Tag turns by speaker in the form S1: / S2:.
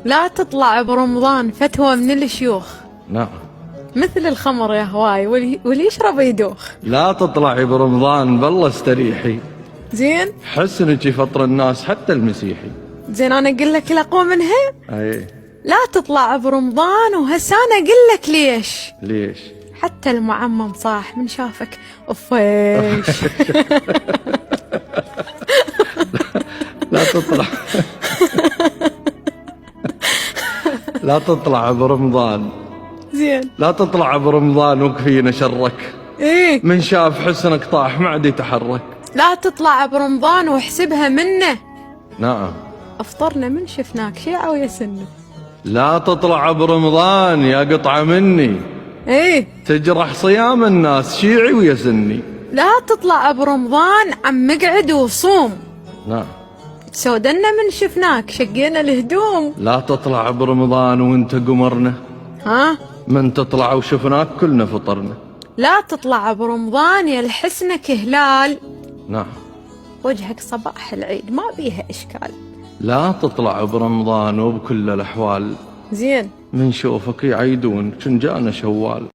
S1: لا تطلع برمضان فتوى من الشيوخ.
S2: نعم.
S1: مثل الخمر يا هواي واللي يشرب يدوخ.
S2: لا تطلعي برمضان بالله استريحي.
S1: زين.
S2: حسنك يفطر الناس حتى المسيحي.
S1: زين انا اقول لك الاقوى منها.
S2: اي.
S1: لا تطلع برمضان وهسه انا اقول لك ليش.
S2: ليش؟
S1: حتى المعمم صاح من شافك اوفيش.
S2: لا تطلع. لا تطلع برمضان.
S1: زين.
S2: لا تطلع برمضان وكفينا شرك.
S1: ايه.
S2: من شاف حسنك طاح ما عاد يتحرك.
S1: لا تطلع برمضان واحسبها منه.
S2: نعم.
S1: افطرنا من شفناك شيعة ويا سنة.
S2: لا تطلع برمضان يا قطعة مني.
S1: ايه.
S2: تجرح صيام الناس شيعي ويا سني.
S1: لا تطلع برمضان عم مقعد وصوم.
S2: نعم.
S1: سودنا من شفناك شقينا الهدوم.
S2: لا تطلع برمضان وانت قمرنا.
S1: ها؟
S2: من تطلع وشفناك كلنا فطرنا.
S1: لا تطلع برمضان يلحسنك هلال.
S2: نعم.
S1: وجهك صباح العيد ما بيها اشكال.
S2: لا تطلع برمضان وبكل الاحوال.
S1: زين.
S2: من شوفك يعيدون كن جانا شوال.